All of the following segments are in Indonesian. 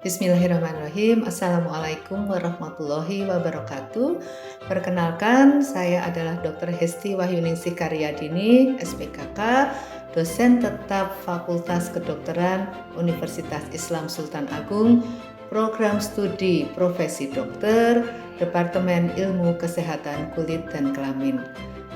Bismillahirrahmanirrahim. Assalamualaikum warahmatullahi wabarakatuh. Perkenalkan, saya adalah Dr. Hesti Wahyuningsih Karyadini, SPKK, dosen tetap Fakultas Kedokteran Universitas Islam Sultan Agung, program studi profesi dokter, Departemen Ilmu Kesehatan Kulit dan Kelamin.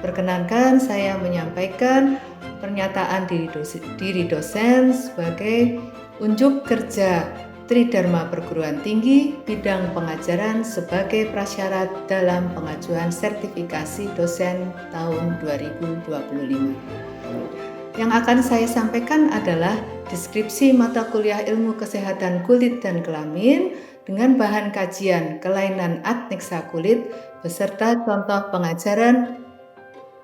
Perkenankan saya menyampaikan pernyataan diri dosen sebagai unjuk kerja Tridharma Perguruan Tinggi bidang pengajaran sebagai prasyarat dalam pengajuan sertifikasi dosen tahun 2025. Yang akan saya sampaikan adalah deskripsi mata kuliah Ilmu Kesehatan Kulit dan Kelamin dengan bahan kajian kelainan adnexa kulit beserta contoh pengajaran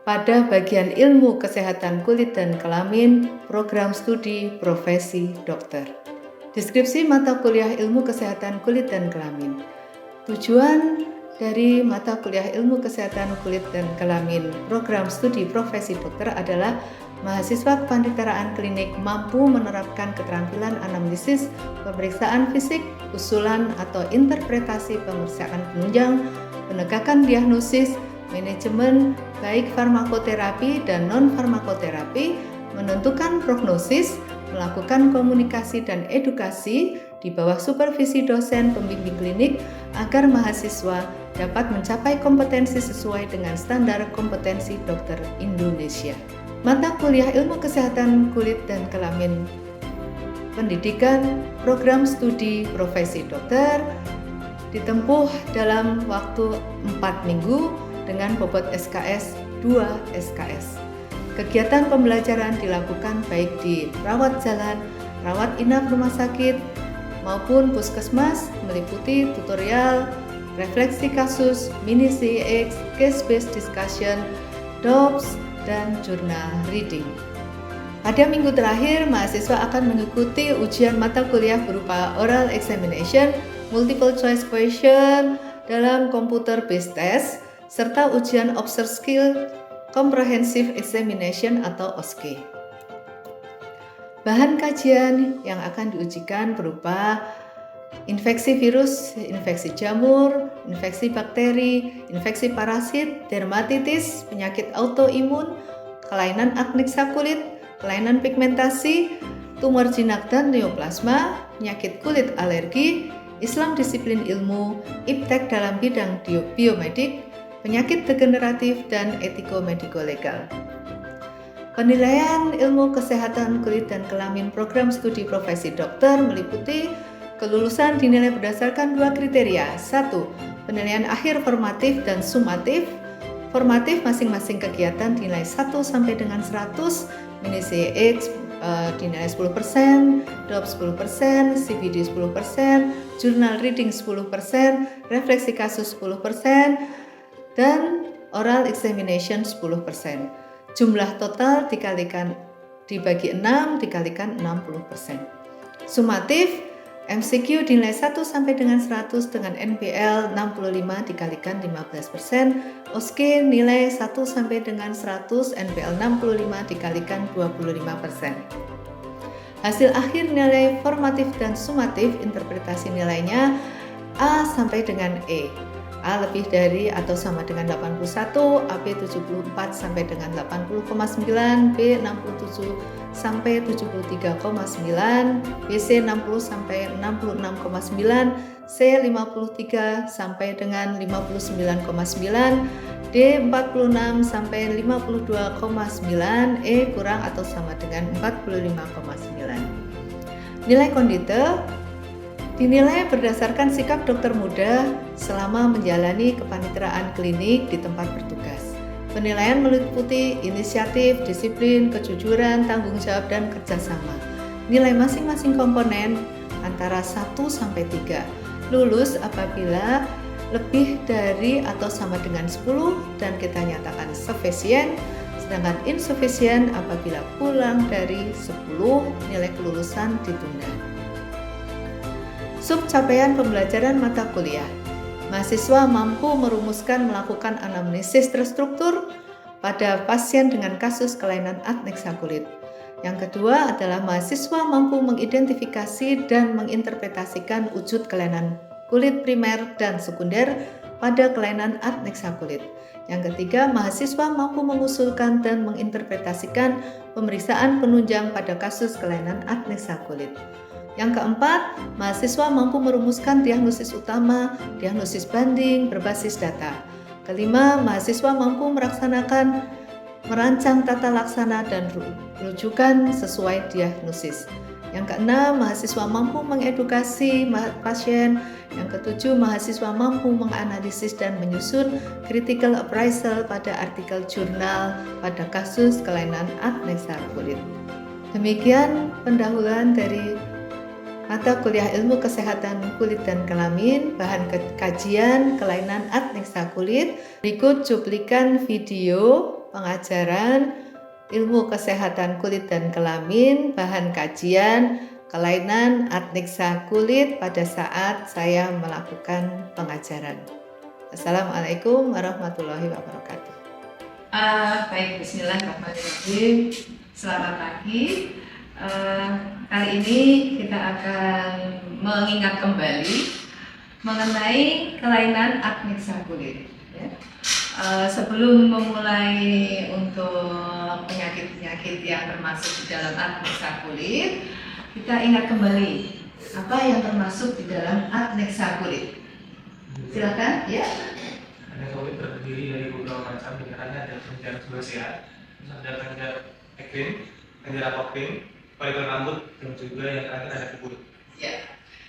pada bagian Ilmu Kesehatan Kulit dan Kelamin program studi profesi dokter. Deskripsi mata kuliah Ilmu Kesehatan Kulit dan Kelamin. Tujuan dari mata kuliah Ilmu Kesehatan Kulit dan Kelamin program studi profesi dokter adalah mahasiswa kepanitiaraan klinik mampu menerapkan keterampilan anamnesis, pemeriksaan fisik, usulan atau interpretasi pemeriksaan penunjang, penegakan diagnosis, manajemen baik farmakoterapi dan non-farmakoterapi, menentukan prognosis, melakukan komunikasi dan edukasi di bawah supervisi dosen pembimbing klinik agar mahasiswa dapat mencapai kompetensi sesuai dengan standar kompetensi dokter Indonesia. Mata kuliah Ilmu Kesehatan Kulit dan Kelamin pendidikan program studi profesi dokter ditempuh dalam waktu 4 minggu dengan bobot SKS 2 SKS. Kegiatan pembelajaran dilakukan baik di rawat jalan, rawat inap rumah sakit, maupun puskesmas, meliputi tutorial, refleksi kasus, mini CX, case-based discussion, DOPS, dan jurnal reading. Pada minggu terakhir, mahasiswa akan mengikuti ujian mata kuliah berupa oral examination, multiple choice question dalam computer based test, serta ujian observe skill Comprehensive Examination atau OSCE. Bahan kajian yang akan diujikan berupa infeksi virus, infeksi jamur, infeksi bakteri, infeksi parasit, dermatitis, penyakit autoimun, kelainan adnexa kulit, kelainan pigmentasi, tumor jinak dan neoplasma, penyakit kulit alergi, Islam disiplin ilmu, iptek dalam bidang biomedik, penyakit degeneratif, dan etiko-mediko-legal. Penilaian Ilmu Kesehatan Kulit dan Kelamin program studi profesi dokter meliputi kelulusan dinilai berdasarkan 2 kriteria. 1. Penilaian akhir formatif dan sumatif. Formatif masing-masing kegiatan dinilai 1 sampai dengan 100, mini CX dinilai 10%, DOP 10%, CBD 10%, jurnal reading 10%, refleksi kasus 10%, dan oral examination 10%. Jumlah total dibagi 6 dikalikan 60%. Sumatif MCQ dinilai 1 sampai dengan 100 dengan NPL 65 dikalikan 15%, OSCE nilai 1 sampai dengan 100 NPL 65 dikalikan 25%. Hasil akhir nilai formatif dan sumatif interpretasi nilainya A sampai dengan E. A lebih dari atau sama dengan 81, AB 74 sampai dengan 80,9, B 67 sampai 73,9, BC 60 sampai 66,9, C 53 sampai dengan 59,9, D 46 sampai 52,9, E kurang atau sama dengan 45,9. Nilai kondite dinilai berdasarkan sikap dokter muda selama menjalani kepanitiaraan klinik di tempat bertugas. Penilaian meliputi inisiatif, disiplin, kejujuran, tanggung jawab, dan kerjasama. Nilai masing-masing komponen antara 1 sampai 3. Lulus apabila lebih dari atau sama dengan 10 dan kita nyatakan sufficient, sedangkan insufficient apabila kurang dari 10 nilai kelulusan ditunda. Subcapaian pembelajaran mata kuliah. Mahasiswa mampu merumuskan melakukan anamnesis terstruktur pada pasien dengan kasus kelainan adnexa kulit. Yang kedua adalah mahasiswa mampu mengidentifikasi dan menginterpretasikan wujud kelainan kulit primer dan sekunder pada kelainan adnexa kulit. Yang ketiga, mahasiswa mampu mengusulkan dan menginterpretasikan pemeriksaan penunjang pada kasus kelainan adnexa kulit. Yang keempat, mahasiswa mampu merumuskan diagnosis utama, diagnosis banding berbasis data. Kelima, mahasiswa mampu merancang tata laksana dan rujukan sesuai diagnosis. Yang keenam, mahasiswa mampu mengedukasi pasien. Yang ketujuh, mahasiswa mampu menganalisis dan menyusun critical appraisal pada artikel jurnal pada kasus kelainan adnexa kulit. Demikian pendahuluan dari mata kuliah ilmu kesehatan kulit dan kelamin, bahan kajian kelainan adnexa kulit. Berikut cuplikan video pengajaran ilmu kesehatan kulit dan kelamin, bahan kajian kelainan adnexa kulit pada saat saya melakukan pengajaran. Assalamualaikum warahmatullahi wabarakatuh. Baik, bismillahirrahmanirrahim. Selamat pagi. Kali ini kita akan mengingat kembali mengenai kelainan adnexa kulit. Ya. Sebelum memulai untuk penyakit-penyakit yang termasuk di dalam adnexa kulit, kita ingat kembali apa yang termasuk di dalam adnexa kulit. Silakan, ya. Adnexa kulit terdiri dari beberapa macam, diantaranya ada kelenjar sebasea, ada kelenjar ekrim, kelenjar apoping, folikel rambut, dan juga yang terakhir ada kuku. Ya.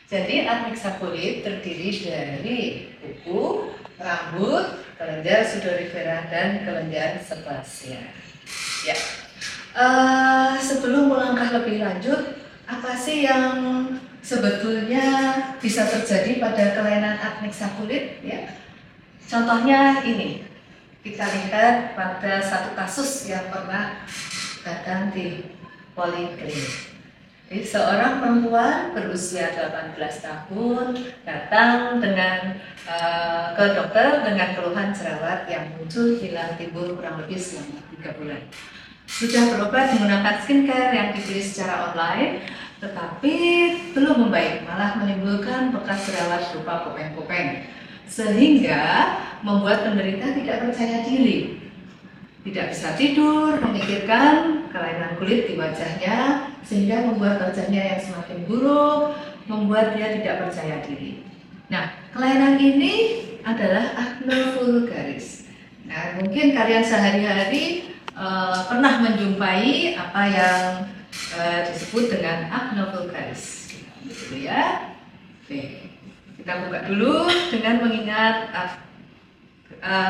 Jadi adnexa kulit terdiri dari kuku, rambut, kelenjar sudorifera dan kelenjar sebasea. Ya. Sebelum melangkah lebih lanjut, apa sih yang sebetulnya bisa terjadi pada kelainan adnexa kulit? Ya. Contohnya ini, kita lihat pada satu kasus yang pernah datang di poliklinik. Jadi, seorang perempuan berusia 18 tahun datang ke dokter dengan keluhan jerawat yang muncul, hilang, timbul kurang lebih selama 3 bulan. Sudah berobat menggunakan skincare yang dibeli secara online, tetapi belum membaik, malah menimbulkan bekas jerawat berupa kopeng-kopeng, sehingga membuat penderita tidak percaya diri. Tidak bisa tidur, memikirkan kelainan kulit di wajahnya, sehingga membuat wajahnya yang semakin buruk, membuat dia tidak percaya diri. Nah, kelainan ini adalah acne vulgaris. Nah, mungkin kalian sehari-hari pernah menjumpai apa yang disebut dengan acne vulgaris, gitu ya. Oke, kita buka dulu dengan mengingat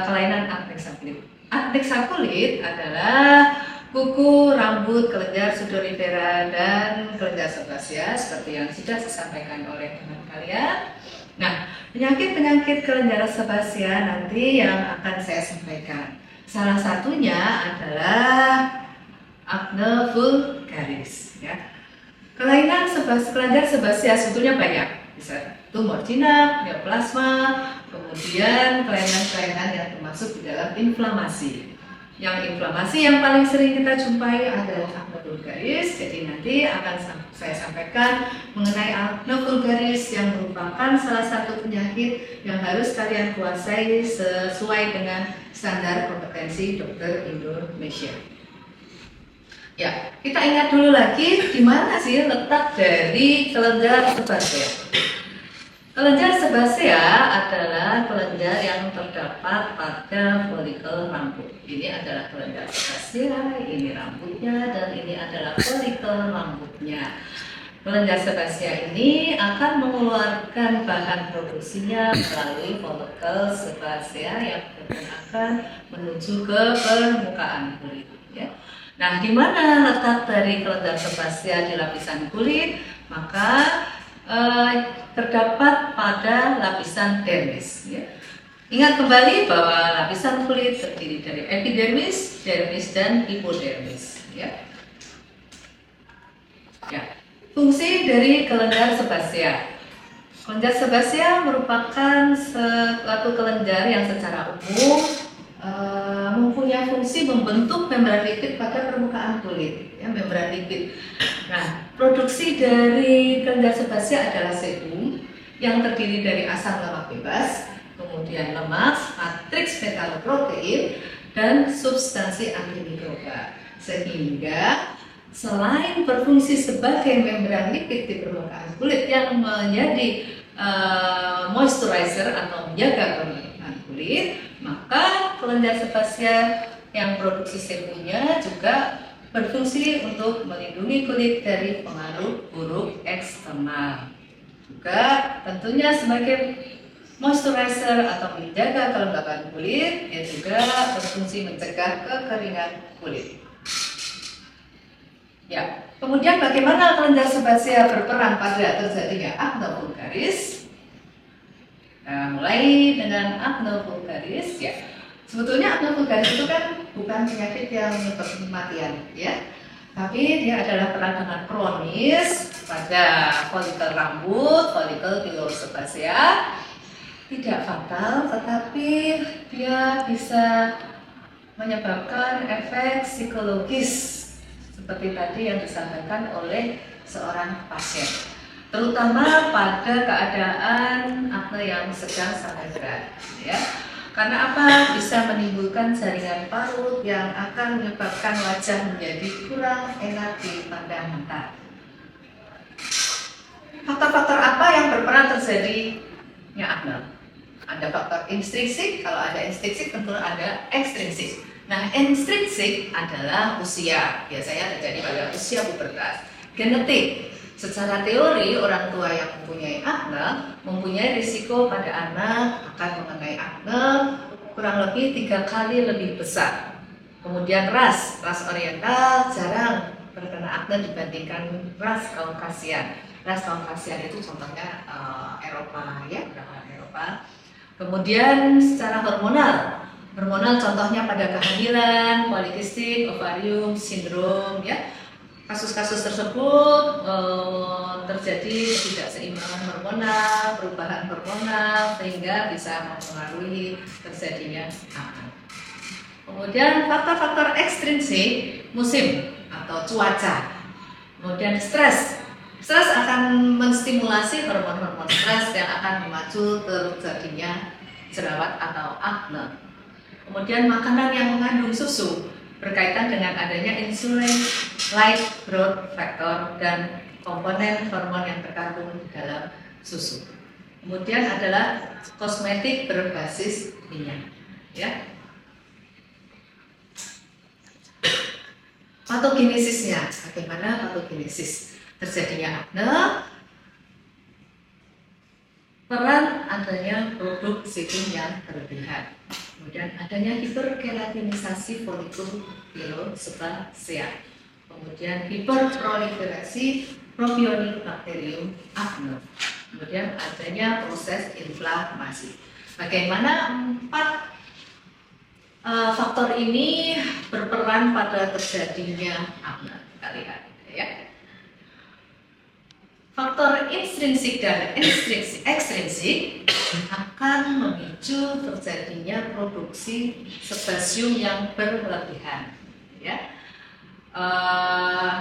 kelainan adnexa kulit. Adnexa kulit adalah kuku, rambut, kelenjar sudorifera, dan kelenjar sebasea seperti yang sudah disampaikan oleh teman kalian. Nah, penyakit-penyakit kelenjar sebasea nanti yang akan saya sampaikan. Salah satunya adalah acne vulgaris. Ya. Kelainan kelenjar sebasea sebetulnya banyak. Bisa tumor jinak, neoplasma, kemudian kelainan-kelainan yang termasuk di dalam inflamasi. Yang inflamasi yang paling sering kita jumpai adalah acne vulgaris. Jadi nanti akan saya sampaikan mengenai acne vulgaris yang merupakan salah satu penyakit yang harus kalian kuasai sesuai dengan standar kompetensi dokter Indonesia. Ya, kita ingat dulu lagi di mana sih letak dari kelenjar sebasea. Kelenjar sebasea adalah kelenjar yang terdapat pada folikel rambut. Ini adalah kelenjar sebasea, ini rambutnya, dan ini adalah folikel rambutnya. Kelenjar sebasea ini akan mengeluarkan bahan produksinya melalui folikel sebasea yang akan menuju ke permukaan kulit. Ya. Nah, di mana letak dari kelenjar sebasea di lapisan kulit? Maka terdapat pada lapisan dermis. Ya. Ingat kembali bahwa lapisan kulit terdiri dari epidermis, dermis, dan hipodermis. Ya. Ya. Fungsi dari kelenjar sebasea. Kelenjar sebasea merupakan suatu kelenjar yang secara umum mempunyai fungsi membentuk membran lipid pada permukaan kulit, ya, membran lipid. Nah, produksi dari kelenjar sebasea adalah sebum yang terdiri dari asam lemak bebas, kemudian lemak, matriks metaloprotein, dan substansi antimikroba. Sehingga selain berfungsi sebagai membran lipid di permukaan kulit yang menjadi moisturizer atau menjaga permukaan kulit, maka kelenjar sebasea yang produksi sebumnya juga berfungsi untuk melindungi kulit dari pengaruh buruk eksternal. Juga tentunya sebagai moisturizer atau menjaga kelembaban kulit, yang juga berfungsi mencegah kekeringan kulit. Ya, kemudian bagaimana kelenjar sebasea berperan pada terjadinya acne vulgaris? Nah, mulai dengan acne vulgaris, ya. Sebetulnya acne vulgaris itu kan bukan penyakit yang menyebabkan kematian, ya. Tapi dia adalah peradangan kronis pada folikel rambut, folikel pilosebasea. Tidak fatal, tetapi dia bisa menyebabkan efek psikologis seperti tadi yang disampaikan oleh seorang pasien, terutama pada keadaan acne yang sedang sampai berat, ya. Karena apa? Bisa menimbulkan jaringan parut yang akan menyebabkan wajah menjadi kurang enak dipandang mata. Faktor-faktor apa yang berperan terjadinya acne? Ada faktor intrinsik, kalau ada intrinsik tentu ada ekstrinsik. Nah, intrinsik adalah usia, biasanya terjadi pada usia pubertas. Genetik, secara teori orang tua yang mempunyai acne mempunyai risiko pada anak akan mengenai acne kurang lebih 3 kali lebih besar. Kemudian ras oriental jarang terkena acne dibandingkan ras Kaukasian. Ras Kaukasian itu contohnya Eropa, ya, orang Eropa. Kemudian secara hormonal contohnya pada kehamilan, polikistik, ovarium, sindrom, ya. Kasus-kasus tersebut terjadi ketidakseimbangan hormonal, perubahan hormonal sehingga bisa mempengaruhi terjadinya acne. Kemudian faktor-faktor ekstrinsik, musim atau cuaca. Kemudian stres akan menstimulasi hormon-hormon stres yang akan memacu terjadinya jerawat atau acne. Kemudian makanan yang mengandung susu berkaitan dengan adanya insulin-like growth factor dan komponen hormon yang terkandung di dalam susu. Kemudian adalah kosmetik berbasis minyak, ya. Patogenesisnya, bagaimana patogenesis terjadinya acne? Peran adanya produk sebum yang berlebihan. Kemudian adanya hiperkeratinisasi folikel pilosebasea. Kemudian hiperproliferasi Propionibacterium acne. Kemudian adanya proses inflamasi. Bagaimana 4 faktor ini berperan pada terjadinya acne? Kita lihat, ya. Faktor intrinsik dan ekstrinsik akan memicu terjadinya produksi sebasium yang berlebihan, ya.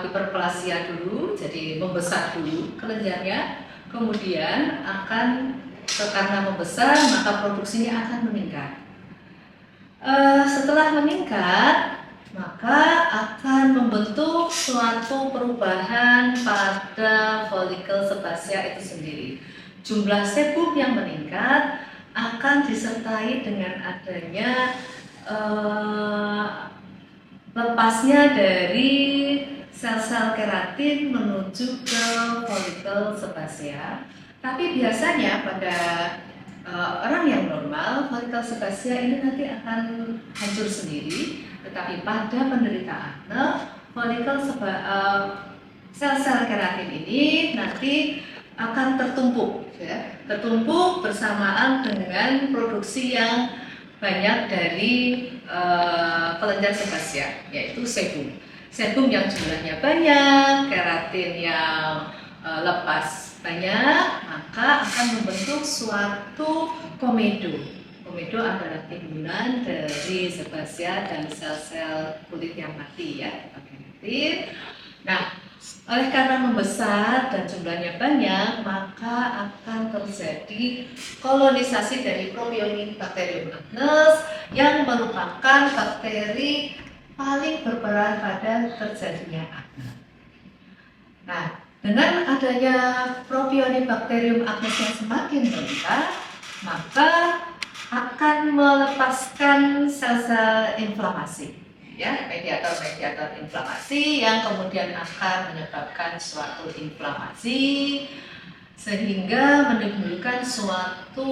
Hiperplasia dulu, jadi membesar dulu kelenjarnya, kemudian akan karena membesar maka produksinya akan meningkat. Setelah meningkat, maka akan membentuk suatu perubahan pada folikel sebasea itu sendiri. Jumlah sebum yang meningkat akan disertai dengan adanya lepasnya dari sel-sel keratin menuju ke folikel sebasea. Tapi biasanya pada orang yang normal, folikel sebasea ini nanti akan hancur sendiri. Tetapi pada penderita acne, folikel sel-sel keratin ini nanti akan tertumpuk, ya, tertumpuk bersamaan dengan produksi yang banyak dari kelenjar sebasea, yaitu sebum. Sebum yang jumlahnya banyak, keratin yang lepas banyak, maka akan membentuk suatu komedo komedo adalah timbulan dari sebasia dan sel-sel kulit yang mati ya, Nah, oleh karena membesar dan jumlahnya banyak, maka akan terjadi kolonisasi dari Propionibacterium agnes yang merupakan bakteri paling berperan pada terjadinya akne. Nah, dengan adanya Propionibacterium agnes yang semakin meningkat, maka akan melepaskan sel-sel inflamasi, ya, mediator-mediator inflamasi yang kemudian akan menyebabkan suatu inflamasi sehingga menimbulkan suatu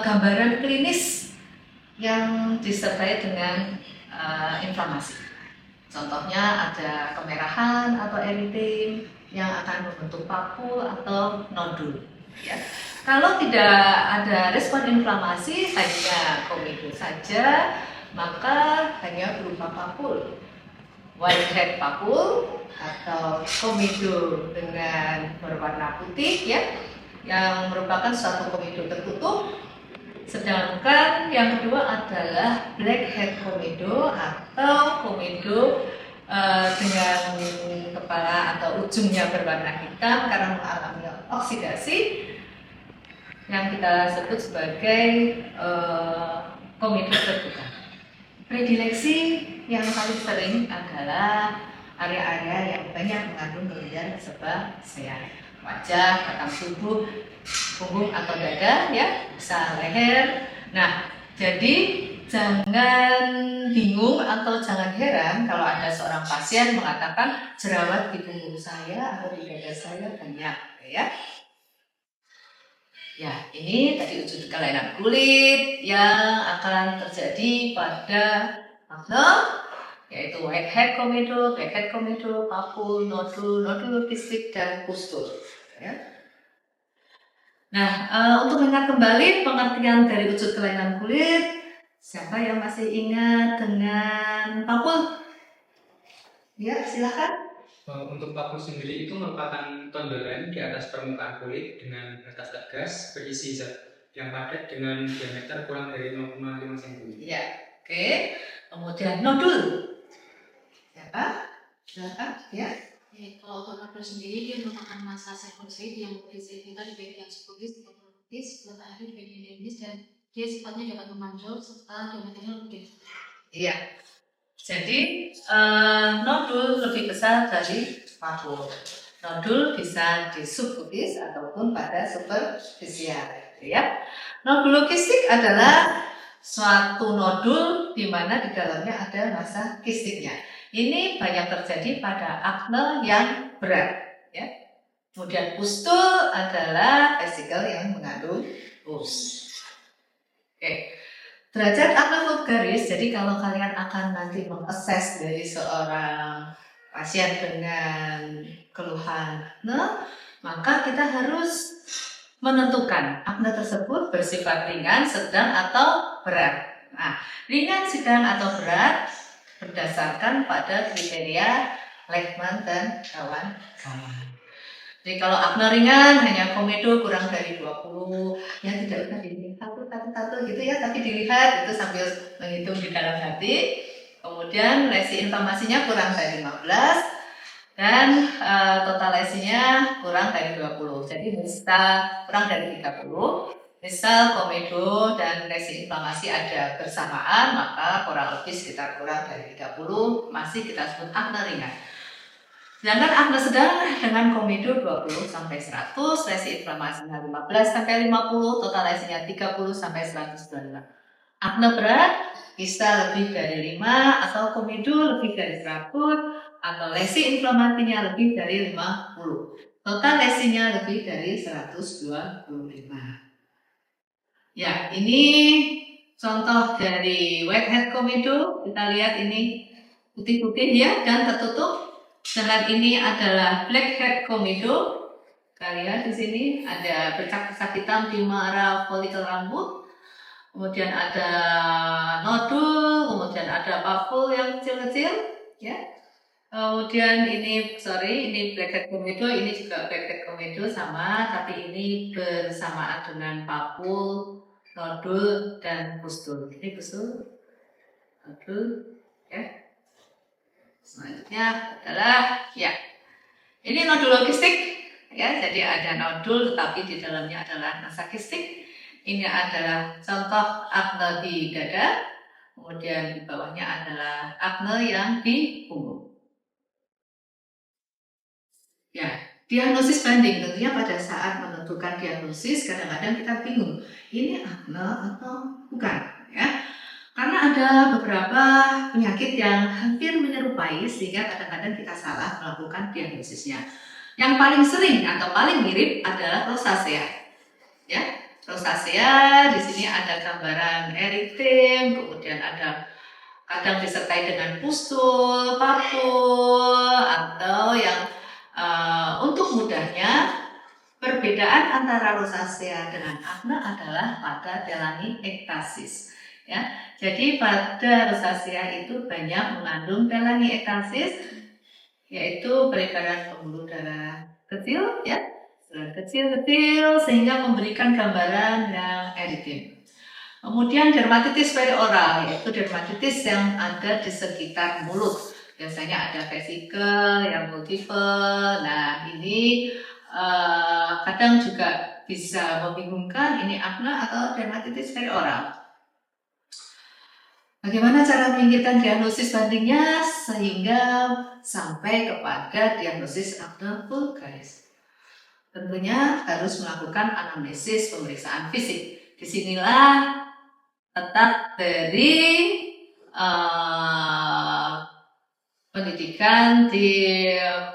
gambaran klinis yang disertai dengan inflamasi. Contohnya ada kemerahan atau eritem yang akan membentuk papul atau nodul. Ya. Kalau tidak ada respon inflamasi, hanya komedo saja, maka hanya berupa papul, whitehead papul atau komedo dengan berwarna putih, ya, yang merupakan suatu komedo tertutup. Sedangkan yang kedua adalah blackhead komedo atau komedo dengan kepala atau ujungnya berwarna hitam karena mengalami oksidasi, yang kita sebut sebagai komedo terbuka. Predileksi yang paling sering adalah area-area yang banyak mengandung kelenjar sebasea, wajah, batang tubuh, punggung atau dada, ya, bisa leher. Nah, jadi jangan bingung atau jangan heran kalau ada seorang pasien mengatakan jerawat di punggung saya atau di dada saya banyak, ya. Ya, ini tadi wujud kelainan kulit yang akan terjadi pada akne, yaitu whitehead komedo, blackhead komedo, papul, nodul, nodul kistik, dan pustul. Ya. Nah, untuk mengingat kembali pengertian dari wujud kelainan kulit, siapa yang masih ingat dengan papul? Ya, silakan. Untuk papul sendiri itu merupakan tondolan di atas permukaan kulit dengan batas tegas berisi zat yang padat dengan diameter kurang dari 0,5 cm. Ya, oke. Kemudian nodul. Siapa? Silakan. Ya. Kalau untuk nodul sendiri dia merupakan massa seborrheic yang berisi kita di bagian subkutis, subkutis, letak di bagian dermis, dan dia sifatnya dapat memanjol serta diameternya lebih besar. Iya. Jadi nodul lebih besar dari papul. Nodul bisa di subkutis ataupun pada superficial, ya. Nodul kistik adalah suatu nodul di mana di dalamnya ada massa kistiknya. Ini banyak terjadi pada akne yang berat, ya. Kemudian pustul adalah vesikel yang mengandung pus. Oke. Derajat akne vulgaris, jadi kalau kalian akan nanti mengakses dari seorang pasien dengan keluhan akne, maka kita harus menentukan akne tersebut bersifat ringan, sedang, atau berat. Nah, ringan, sedang, atau berat berdasarkan pada kriteria Lehmann dan kawan-kawan. Jadi kalau akne ringan hanya komedo kurang dari 20, ya tidak usah dilihat satu gitu ya, tapi dilihat itu sambil menghitung di dalam hati. Kemudian lesi inflamasinya kurang dari 15 dan total lesinya kurang dari 20. Jadi misal kurang dari 30. Misal komedo dan lesi inflamasi ada bersamaan, maka kurang lebih sekitar kurang dari 30 masih kita sebut akne ringan. Sedangkan akne sedang dengan komedo 20 sampai 100, lesi inflamasinya 15 sampai 50, total lesinya 30 sampai 125. Akne berat bisa lebih dari 5 atau komedo lebih dari 100 atau lesi inflamasinya lebih dari 50. Total lesinya lebih dari 125. Ya, ini contoh dari whitehead komedo. Kita lihat ini putih-putih ya dan tertutup. Sedangkan ini adalah blackhead komedo. Kalian di sini ada bercak-bercak hitam di arah folikel rambut. Kemudian ada nodul, kemudian ada papul yang kecil-kecil, ya. Kemudian ini blackhead komedo, ini juga blackhead komedo sama, tapi ini bersamaan dengan papul, nodul dan pustul. Ini pustul, nodul, ya. Selanjutnya adalah ya, ini nodul logistik, ya. Jadi ada nodul, tetapi di dalamnya adalah nasa kistik. Ini adalah contoh akne di dada, kemudian di bawahnya adalah akne yang di punggung. Ya, diagnosis banding tentunya pada saat menentukan diagnosis kadang-kadang kita bingung ini akne atau bukan, ya. Karena ada beberapa penyakit yang hampir menyerupai sehingga kadang-kadang kita salah melakukan diagnosisnya. Yang paling sering atau paling mirip adalah rosacea, ya. Rosacea di sini ada gambaran eritem, kemudian ada kadang disertai dengan pustul, papul, atau yang untuk mudahnya perbedaan antara rosacea dengan akne adalah pada telangiektasis, ya. Jadi pada rosacea itu banyak mengandung telangiektasis, yaitu peredaran pembuluh darah kecil, ya, kecil-kecil sehingga memberikan gambaran yang eritem. Kemudian dermatitis perioral, yaitu dermatitis yang ada di sekitar mulut. Biasanya ada vesikel yang multiple. Nah, ini kadang juga bisa membingungkan ini akne atau dermatitis perioral. Bagaimana cara menyingkirkan diagnosis bandingnya sehingga sampai kepada diagnosis akne vulgaris? Tentunya harus melakukan anamnesis pemeriksaan fisik. Disinilah letak dari pendidikan di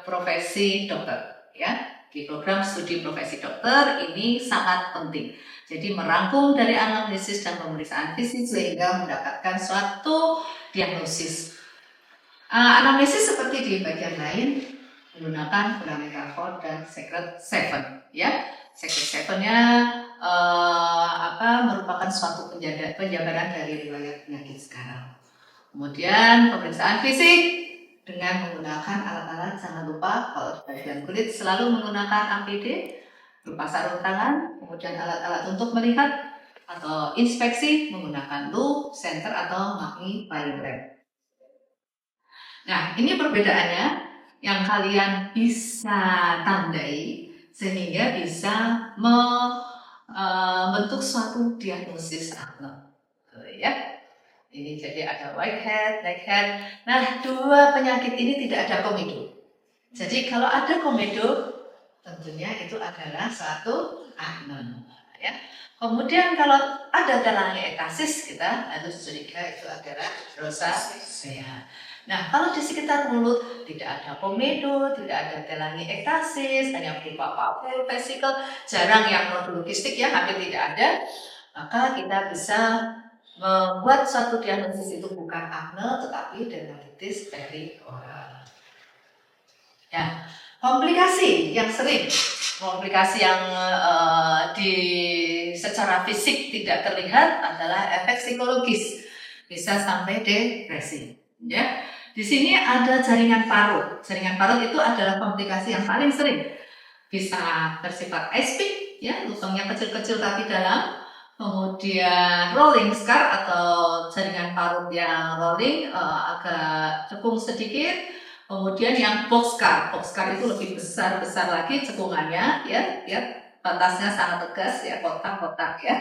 profesi dokter, ya. Di program studi profesi dokter ini sangat penting. Jadi merangkum dari anamnesis dan pemeriksaan fisik sehingga mendapatkan suatu diagnosis. Anamnesis seperti di bagian lain menggunakan fundamental 4 dan secret 7, ya. Secret 7-nya merupakan suatu penjabaran dari riwayat penyakit sekarang. Kemudian pemeriksaan fisik dengan menggunakan alat-alat, jangan lupa kalau di bagian kulit selalu menggunakan APD berupa sarung tangan, kemudian alat-alat untuk melihat atau inspeksi menggunakan loop, center atau magnifying. Nah, ini perbedaannya yang kalian bisa tandai sehingga bisa membentuk suatu diagnosis akne, ya. Ini jadi ada whitehead, blackhead. Nah, dua penyakit ini tidak ada komedo. Jadi kalau ada komedo, tentunya itu adalah suatu akne, ya. Kemudian kalau ada telangiektasis, kita harus curiga itu adalah rosacea. Nah, kalau di sekitar mulut tidak ada komedo, tidak ada telangiektasis, hanya berupa papul, vesikel, jarang yang nodul kistik, ya, hampir tidak ada, maka kita bisa membuat suatu diagnosis itu bukan akne tetapi dermatitis perioral. Ya, komplikasi yang sering, komplikasi yang secara fisik tidak terlihat adalah efek psikologis, bisa sampai depresi. Ya, di sini ada jaringan parut. Jaringan parut itu adalah komplikasi yang paling sering, bisa bersifat ice-pick, ya, lubangnya kecil-kecil tapi dalam. Kemudian rolling scar atau jaringan parut yang rolling agak cekung sedikit. Kemudian yang box scar itu lebih besar lagi cekungannya, ya, lihat batasnya sangat tegas, ya, kotak-kotak, ya.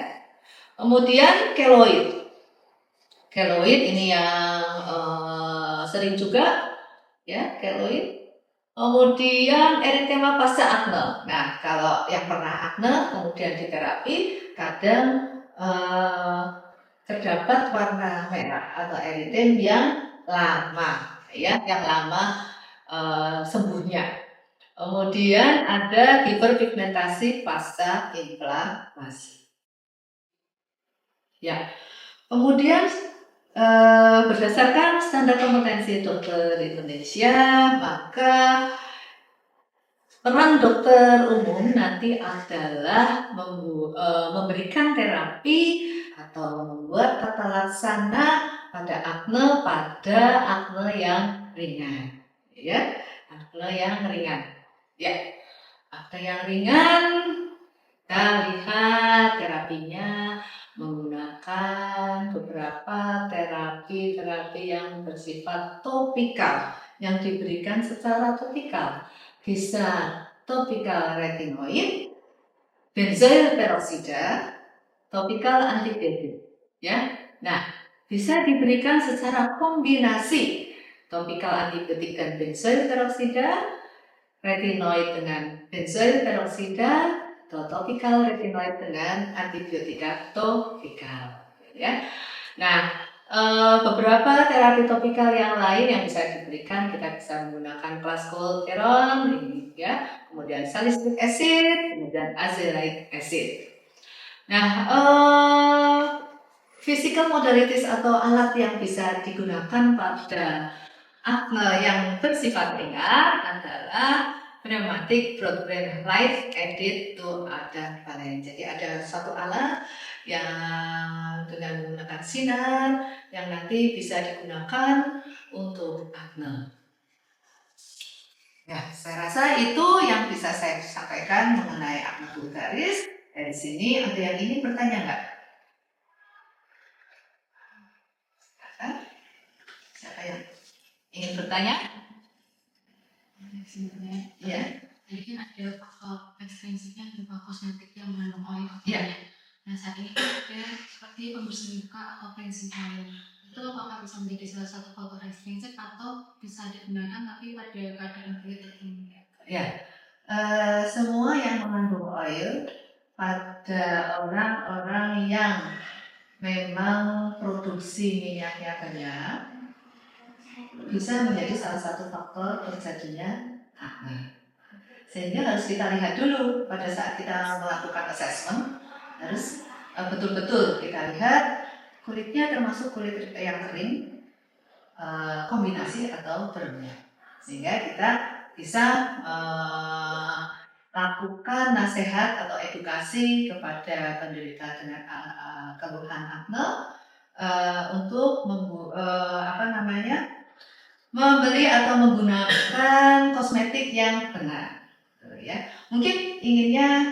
Kemudian keloid ini yang sering juga, ya, keloid. Kemudian eritema pasca akne. Nah, kalau yang pernah akne kemudian diterapi, kadang terdapat warna merah atau eritem yang lama, ya, yang lama sembuhnya. Kemudian ada hiperpigmentasi pasca inflamasi. Ya. Kemudian berdasarkan standar kompetensi dokter Indonesia, maka peran dokter umum nanti adalah memberikan terapi atau membuat tata laksana pada akne yang ringan, ya, akne yang ringan, ya, akne yang ringan. Kita lihat terapinya menggunakan menggunakan beberapa terapi-terapi yang bersifat topikal yang diberikan secara topikal. Bisa topikal retinoid, benzoyl peroksida, topikal antibiotik, ya. Nah, bisa diberikan secara kombinasi topikal antibiotik dan benzoyl peroksida, retinoid dengan benzoyl peroksida, atau topikal retinoid dengan antibiotika topikal, ya. Nah, beberapa terapi topikal yang lain yang bisa diberikan, kita bisa menggunakan clascoterone, ya, kemudian salicylic acid, kemudian azelaic acid. Nah, physical modalities atau alat yang bisa digunakan pada akne yang bersifat ringan adalah pneumatic broadband light added to adapalene. Jadi ada satu alat yang dengan menggunakan sinar yang nanti bisa digunakan untuk akne. Ya, saya rasa itu yang bisa saya sampaikan mengenai akne vulgaris. Dari sini ada yang ingin bertanya nggak? Siapa yang ingin bertanya? Sebenarnya, Ya. tadi kan ada faktor ekstrinsiknya berupa kosmetik yang mengandung oil. Ya. Nah, saat ini kan ada seperti pembersih muka atau cleansing oil. Itu apakah bisa menjadi salah satu faktor ekstrinsik atau bisa digunakan tapi pada keadaan kulit tertentu? Ya, semua yang mengandung oil pada orang-orang yang memang produksi minyaknya banyak bisa menjadi salah satu faktor terjadinya akne. Sehingga harus kita lihat dulu pada saat kita melakukan assessment, harus betul-betul kita lihat kulitnya termasuk kulit yang kering, kombinasi atau berminyak, sehingga kita bisa lakukan nasihat atau edukasi kepada penderita dengan keluhan akne untuk membeli atau menggunakan kosmetik yang benar, ya. Mungkin inginnya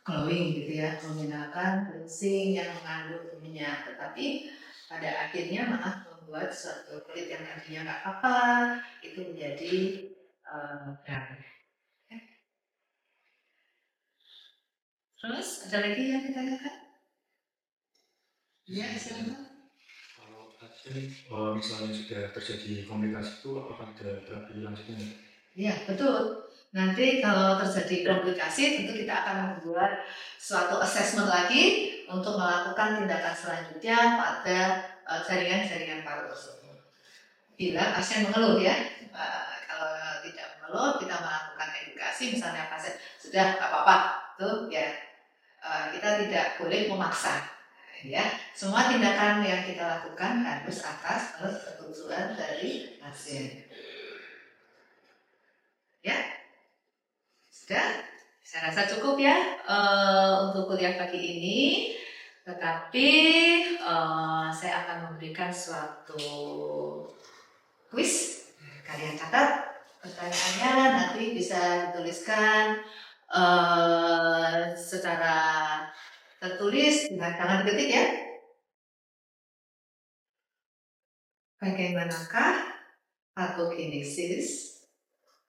glowing gitu ya, menggunakan cleansing yang mengandung minyak, tetapi pada akhirnya malah membuat suatu kulit yang tadinya nggak apa-apa itu menjadi berakhir. Terus ada lagi yang ditanyakan? Ya, silakan. Kalau misalnya sudah terjadi komplikasi itu apakah ada terapi lanjutnya? Ya, betul. Nanti kalau terjadi komplikasi tentu kita akan membuat suatu assessment lagi untuk melakukan tindakan selanjutnya pada jaringan-jaringan paru tersebut. Bila pasien mengeluh ya, kalau tidak mengeluh kita melakukan edukasi, misalnya pasien sudah nggak apa-apa, tuh ya kita tidak boleh memaksa. Ya, semua tindakan yang kita lakukan harus atas persetujuan dari pasien. Ya, sudah. Saya rasa cukup ya untuk kuliah pagi ini. Tetapi saya akan memberikan suatu kuis. Kalian catat pertanyaannya, nanti bisa dituliskan secara tertulis dengan tangan ketik ya. Bagaimanakah patogenesis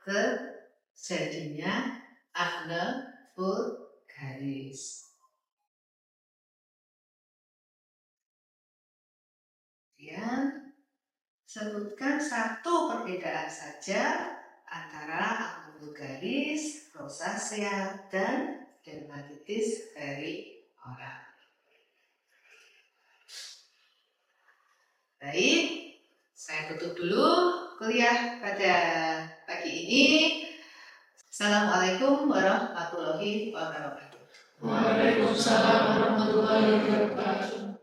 terjadinya akne vulgaris? Kemudian sebutkan satu perbedaan saja antara akne vulgaris, rosacea, dan dermatitis perioral. Baik, saya tutup dulu kuliah pada pagi ini. Assalamualaikum warahmatullahi wabarakatuh. Waalaikumsalam warahmatullahi wabarakatuh.